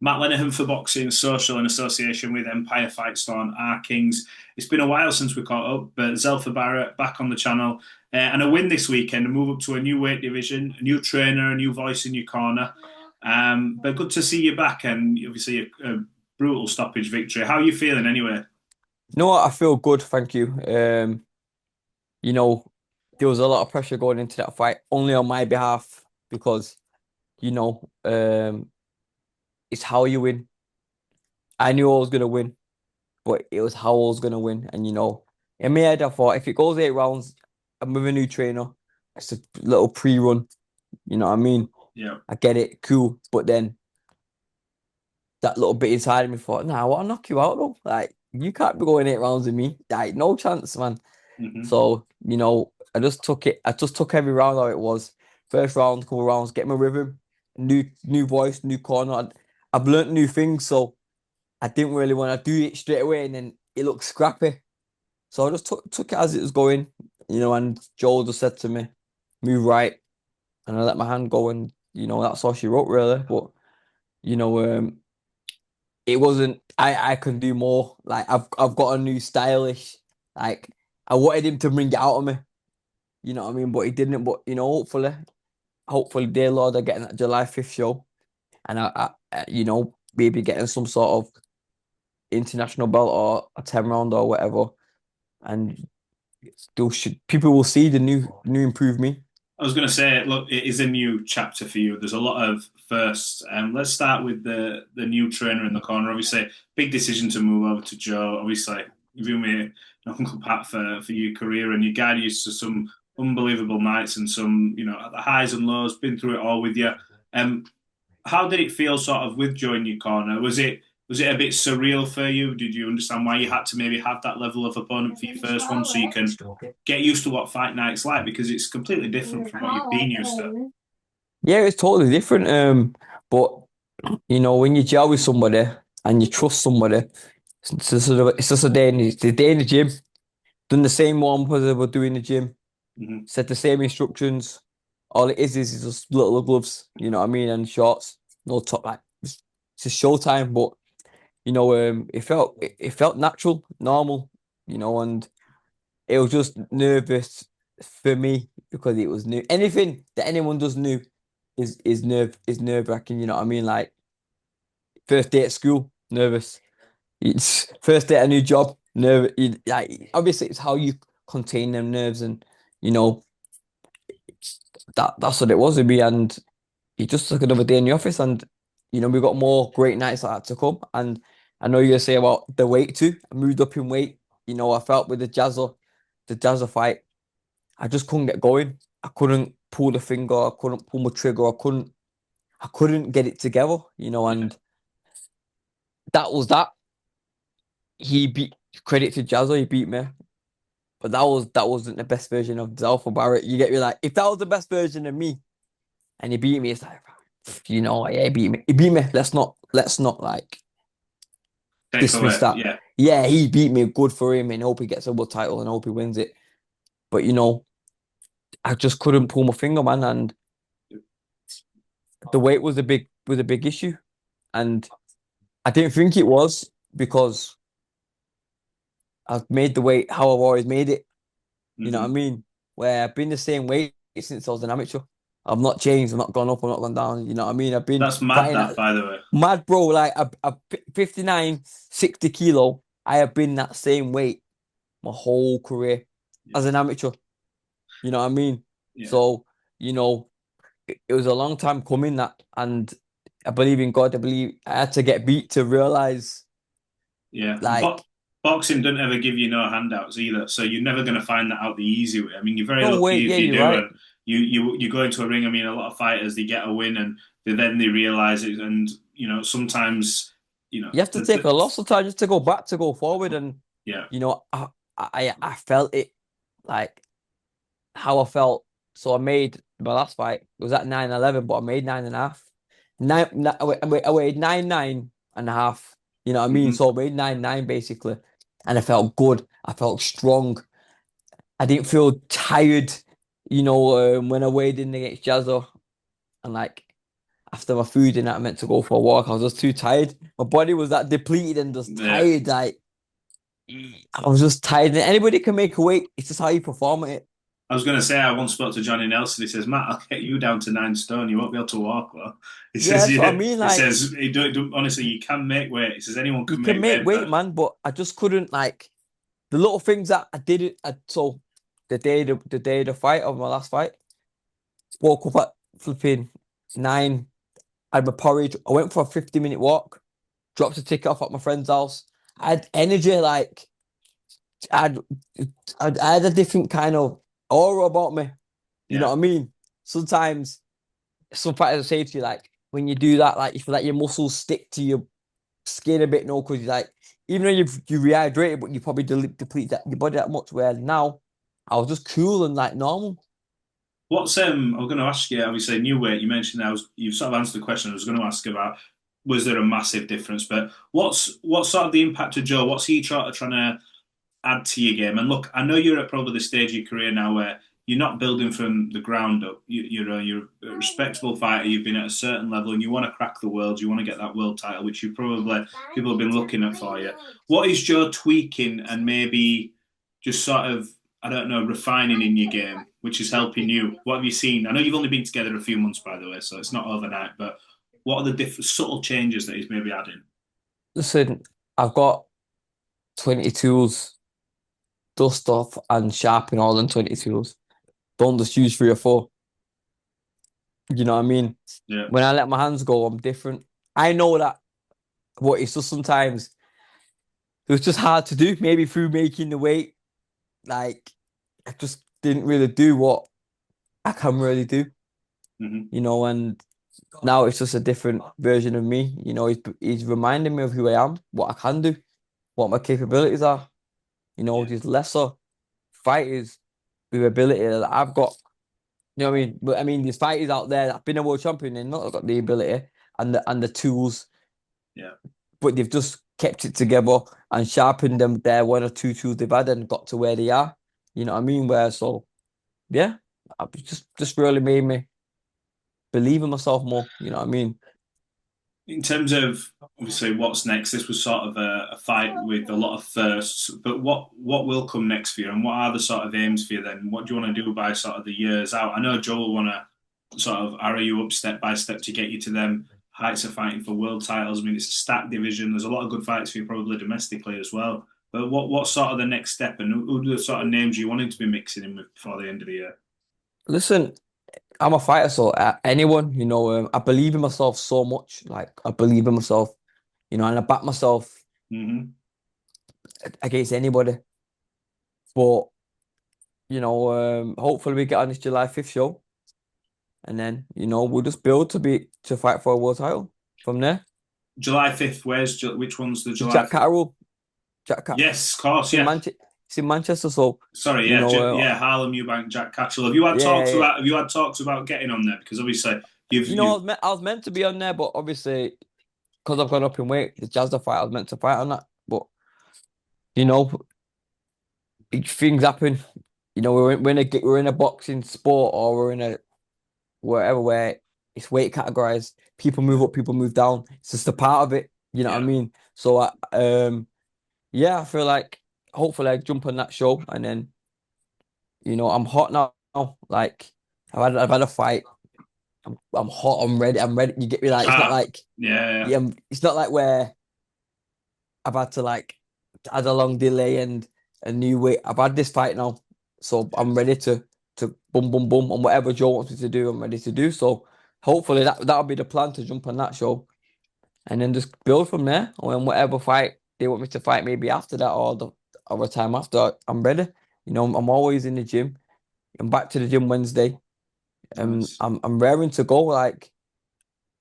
Matt Lenihan for Boxing Social in association with Empire Fightstore and R Kings. It's been a while since we caught up, but Zelfa Barrett back on the channel and a win this weekend, a move up to a new weight division, a new trainer, a new voice in your corner. But good to see you back, and obviously a brutal stoppage victory. How are you feeling anyway? You know what? I feel good, thank you. You know, there was a lot of pressure going into that fight, only on my behalf because, you know, it's how you win. I knew I was gonna win, but it was how I was gonna win. And in my head, I thought if it goes 8 rounds, I'm with a new trainer. It's a little pre-run. You know what I mean? Yeah. I get it, cool. But then that little bit inside of me thought, nah, I want to knock you out though. Like, you can't be going 8 rounds with me. Like, no chance, man. Hmm. So, I just took it. I just took every round how it was. First round, couple rounds, get my rhythm, new voice, new corner. I've learnt new things, so I didn't really want to do it straight away, and then it looked scrappy. So I just took it as it was going, and Joel just said to me, move right, and I let my hand go, and that's all she wrote really. But you know, it wasn't. I can do more. Like I've got a new stylish. Like I wanted him to bring it out of me. You know what I mean? But he didn't. But hopefully, dear Lord, are getting that July 5th show, and maybe getting some sort of international belt or a 10 round or whatever, and still should people will see the new improved me. I was going to say, look, it is a new chapter for you. There's a lot of firsts. Let's start with the new trainer in the corner. Obviously, big decision to move over to Joe. Obviously, you've been with Uncle Pat for your career, and you guided you to some unbelievable nights and some, the highs and lows. Been through it all with you. Um, how did it feel, sort of, with Joe in your corner? Was it a bit surreal for you? Did you understand why you had to maybe have that level of opponent for your first one, so you can get used to what fight night's like, because it's completely different from what you've been used to. Yeah, it's totally different. But when you gel with somebody and you trust somebody, it's just a day in the gym. Done the same one as I would do in the gym. Hmm. Said the same instructions. All it is just little gloves, you know what I mean, and shorts. No top, like it's just showtime. But it felt natural, normal, and it was just nervous for me because it was new. Anything that anyone does new is nerve wracking. You know what I mean? Like first day at school, nervous. It's first day at a new job, nervous. Like obviously, it's how you contain them nerves, and you know that's what it was with me. And it just took another day in the office, and we got more great nights like that to come. And I know you're gonna say about the weight too. I moved up in weight. I felt with the Jazzer fight. I just couldn't get going. I couldn't pull the finger. I couldn't pull my trigger. I couldn't get it together. Yeah. And that was that. He beat credit to Jazza. He beat me, but that wasn't the best version of Zelfa Barrett. You get me? Like if that was the best version of me and he beat me, it's like yeah, he beat me. He beat me. Let's not like Take dismiss away. that. Yeah. Yeah, he beat me. Good for him, and hope he gets a world title and hope he wins it. But I just couldn't pull my finger, man, and the weight was a big issue, and I didn't think it was because I've made the weight how I've always made it. You know what I Hmm. mean? Where I've been the same weight since I was an amateur. I've not changed. I've not gone up. I've not gone down. You know what I mean? I've been That's mad, fighting that, at by the way. mad, bro. Like 59, 60 kilo. I have been that same weight my whole career Yeah. as an amateur. You know what I mean? Yeah. So, you know, it was a long time coming that, and I believe in God. I believe I had to get beat to realize, Yeah. like, Boxing doesn't ever give you no handouts either, so you're never going to find that out the easy way. I mean, you're very no way. lucky Yeah, if you you're do, right. and you go into a ring. I mean, a lot of fighters, they get a win and they realize it, and sometimes You have to take a loss sometimes just to go back to go forward, and yeah. I felt it like how I felt. So I made my last fight. It was at 9-11, but I made 9.5. I weighed 9.5. You know what I mean? Hmm. So I made 9.9 basically. And I felt good. I felt strong. I didn't feel tired, when I weighed in against Jazzo. And like after my food and that, I meant to go for a walk. I was just too tired. My body was that depleted and just Yeah. tired. Like I was just tired. And anybody can make a weight. It's just how you perform at it. I was going to say, I once spoke to Johnny Nelson. He says, Matt, I'll get you down to 9 stone. You won't be able to walk, though. He Yeah, says, that's what I yeah. mean. He Like says, honestly, you can make weight. He says, anyone you can can make make weight, weight, but man, but I just couldn't like the little things that I did it. So the day of the fight of my last fight, woke up at flipping 9. I had my porridge. I went for a 50-minute walk. Dropped a ticket off at my friend's house. I had energy. Like I'd, I had a different kind of aura about me. You know yeah. what I mean? Sometimes some fighters say to you like when you do that, like you feel like your muscles stick to your skin a bit, no, because you like even though you rehydrated, but you probably deplete that your body that much. Where now I was just cool and like normal. I was going to ask you, obviously, new weight, you mentioned you've sort of answered the question I was going to ask about, was there a massive difference? But what's sort of the impact of Joe? What's he trying to add to your game? And look, I know you're at probably the stage of your career now where you're not building from the ground up. You're a respectable fighter. You've been at a certain level, and you want to crack the world. You want to get that world title, which you probably people have been looking at for you. What is Joe tweaking and maybe just sort of I don't know refining in your game, which is helping you? What have you seen? I know you've only been together a few months, by the way, so it's not overnight. But what are the different subtle changes that he's maybe adding? Listen, I've got 20 tools, dust off and sharpen all them 20 tools. Don't just use 3 or 4. You know what I mean? Yeah. When I let my hands go, I'm different. I know that what it's just sometimes it was just hard to do, maybe through making the weight. Like I just didn't really do what I can really do, Mm-hmm. and now it's just a different version of me. He's reminding me of who I am, what I can do, what my capabilities are. Yeah. These lesser fighters with ability that I've got. You know what I mean? But I mean, there's fighters out there that have been a world champion and not got the ability and the tools, Yeah. but they've just kept it together and sharpened them their 1 or 2 tools they've had and got to where they are. You know what I mean? Yeah, just really made me believe in myself more. You know what I mean? In terms of obviously what's next, this was sort of a fight with a lot of firsts. But what will come next for you, and what are the sort of aims for you then? What do you want to do by sort of the years out? I know Joe will want to sort of arrow you up step by step to get you to them heights of fighting for world titles. I mean, it's a stacked division. There's a lot of good fights for you probably domestically as well. But what's sort of the next step, and who are the sort of names you wanting to be mixing in with before the end of the year? Listen, I'm a fighter, so anyone, I believe in myself so much. Like I believe in myself, and I back myself Hmm. against anybody. But hopefully we get on this July 5th show, and then we'll just build to fight for a world title from there. July 5th. Which one's the The July Jack 5th? Catterall, Jack Cat, Yes, of course, it's in yeah. Manchester. It's in Manchester, so Sorry, you yeah, know, Harlem Eubank, Jack Catchell. Have you had yeah, talks yeah. about getting on there? Because obviously I you've was meant to be on there, but obviously because I've gone up in weight, the Jazz fight, I was meant to fight on that. But you know, things happen. We're in a boxing sport, or we're in a wherever where it's weight categorized. People move up, people move down. It's just a part of it. You know what I yeah. mean? So yeah, I feel like hopefully I jump on that show, and then I'm hot now. Like I've had a fight. I'm hot. I'm ready. I'm ready. You get me? Like it's not Ah, like yeah, yeah. It's not like where I've had to like add a long delay and a new way. I've had this fight now, so yeah. I'm ready to boom boom boom and whatever Joe wants me to do, I'm ready to do. So hopefully that'll be the plan, to jump on that show and then just build from there. Or in whatever fight they want me to fight, maybe after that or the other time after, I'm ready. I'm always in the gym. I'm back to the gym Wednesday. Nice. I'm raring to go. Like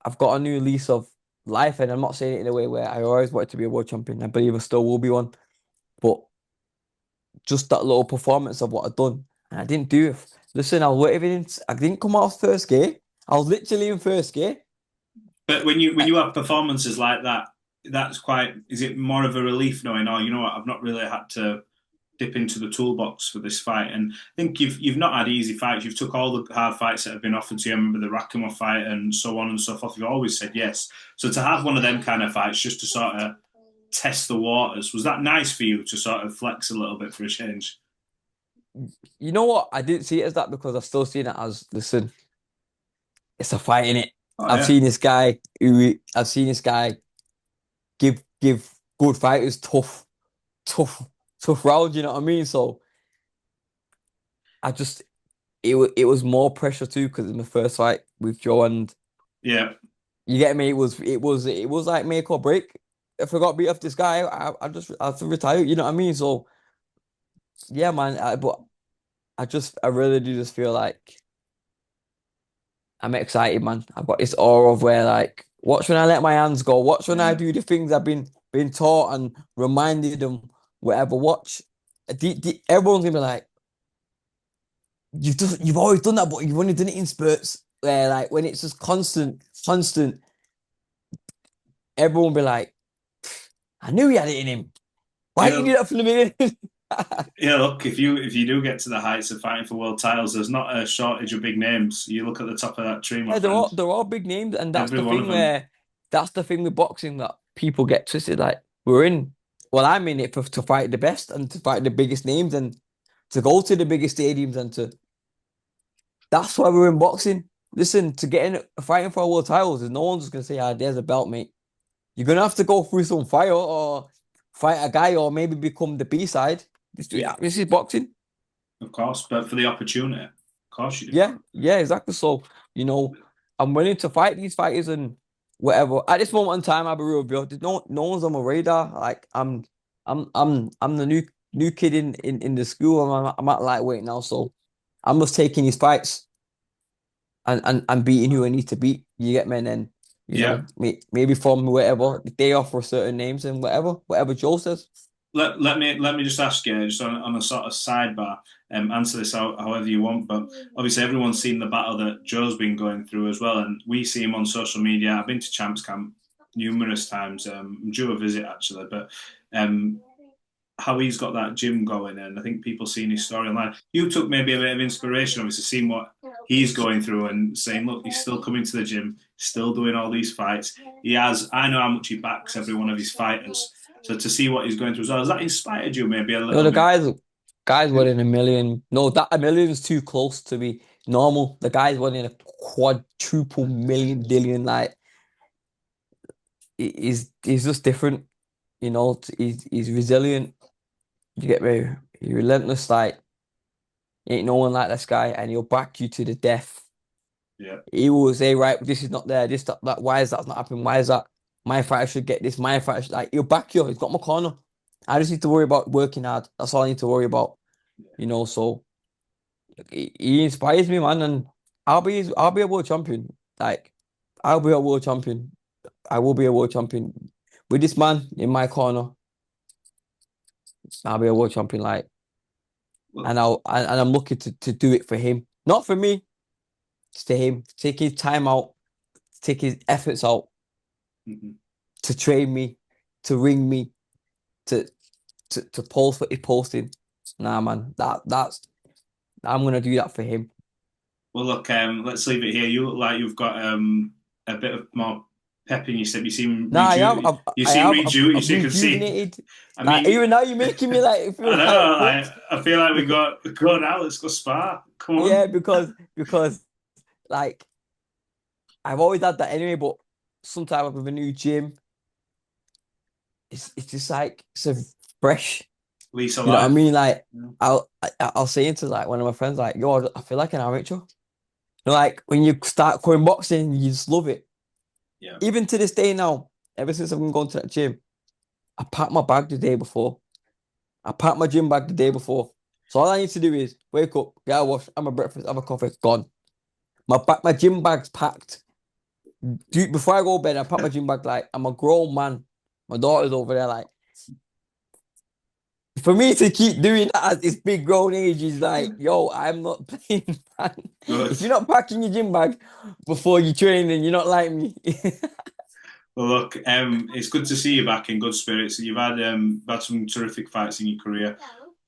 I've got a new lease of life, and I'm not saying it in a way where I always wanted to be a world champion. I believe I still will be one. But just that little performance of what I've done, and I didn't do it. Listen, I didn't come out of first gear. I was literally in first gear. But when I, you have performances like that, that's quite. Is it more of a relief knowing? Oh, you know what? I've not really had to. dip into the toolbox for this fight. And I think you've not had easy fights. You've took all the hard fights that have been offered to you. I remember the Rakimov fight and so on and so forth. You've always said yes. So to have one of them kind of fights just to sort of test the waters, was that nice for you to sort of flex a little bit for a change? You know what? I didn't see it as that because I've still seen it as, listen, it's a fight in it. Oh yeah, I've seen this guy give good fighters tough, tough rounds. You know what I mean? So I just it was more pressure too because it's my first fight with Joe, and yeah. you get me. It was like make or break. If I got beat up this guy, I have to retire. You know what I mean? So yeah, man. But I really do just feel like I'm excited, man. I've got this aura of where like watch when I let my hands go, watch when I Yeah. do the things I've been taught and reminded them, whatever. Watch, everyone's gonna be like, you've always done that, but you've only done it in spurts. Where like when it's just constant, everyone will be like, I knew he had it in him. Why didn't Yeah, you do that from the beginning? yeah. Look, if you do get to the heights of fighting for world titles, there's not a shortage of big names. You look at the top of that tree, my Yeah, friend. they're all big names, and Every one of them. that's the thing with boxing that people get twisted. Like I'm in it to fight the best and to fight the biggest names and to go to the biggest stadiums and to. That's why we're in boxing. Listen, to get in fighting for world titles, no one's just gonna say, "Ah, there's a belt, mate." You're gonna have to go through some fire or fight a guy or maybe become the B side. This is boxing. Of course, but for the opportunity, of course you do. Yeah, exactly. So, I'm willing to fight these fighters and whatever. At this moment in time, I'll be real with you. No one's on my radar. Like I'm the new kid in the school. I'm at lightweight now, so I'm just taking these fights and beating who I need to beat. You get me? And then, Yeah. maybe from whatever they offer certain names and whatever Joe says. Let me just ask you, just on a sort of sidebar, answer this however you want. But obviously, everyone's seen the battle that Joe's been going through as well, and we see him on social media. I've been to Champs Camp numerous times. I'm due a visit actually, but um, how he's got that gym going, and I think people seeing his story online. You took maybe a bit of inspiration, obviously, seeing what he's going through and saying, look, he's still coming to the gym, still doing all these fights. He has, I know how much he backs every one of his fighters. So to see what he's going through as well, has that inspired you maybe a little The bit? guys winning a million. No, that a million is too close to be normal. The guy's winning a quadruple million billion. Like he's just different. He's resilient. You get me? He's relentless. Like ain't no one like this guy, and he'll back you to the death. Yeah. He will say, right, this is not there. This that. Why is that not happening? Why is that? My fighter should get this. My fighter should, like he'll back you. He's got my corner. I just need to worry about working hard. That's all I need to worry about. So he inspires me, man, and I'll be a world champion. Like I'll be a world champion. I will be a world champion with this man in my corner. I'll be a world champion. Like, Well, and I'm looking to do it for him, not for me. It's to him. Take his time out, take his efforts out mhm. to train me, to ring me, to to post what he's posting. Nah, man, that's I'm gonna do that for him. Well, look, let's leave it here. You look like you've got a bit of more pep in your step. You seem Nah, I have, reju. I've You can see. rejuvenated. I Like mean, even now, you're making me like I feel like know. pumped I feel like we because got go now. Let's go spar. Come yeah, on. because like I've always had that anyway. But sometimes with a new gym, it's just like it's a fresh. Lease of You know what I life. mean? Like Yeah. I'll say into like one of my friends, like, yo, I feel like an amateur. Like when you start going boxing, you just love it. Yeah. Even to this day now, ever since I've been going to that gym, I packed my bag the day before. I packed my gym bag the day before. So all I need to do is wake up, get a wash, have my breakfast, have a coffee, gone. My gym bag's packed. Before I go to bed, I pack my gym bag like I'm a grown man. My daughter's over there like for me to keep doing that at this big grown age is like, yo, I'm not playing, man. Good. If you're not packing your gym bag before you train, then you're not like me. Well, look, it's good to see you back in good spirits. You've had some terrific fights in your career.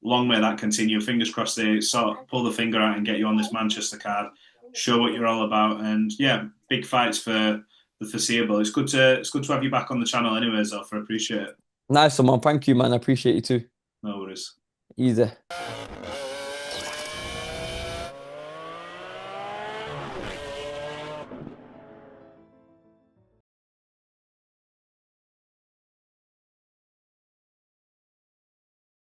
long may that continue. Fingers crossed they sort of pull the finger out and get you on this Manchester card, show what you're all about, and yeah, big fights for the foreseeable. It's good to have you back on the channel, anyways. Zelfa, appreciate it. Nice one, man. Thank you, man. I appreciate you too. No worries. Easy.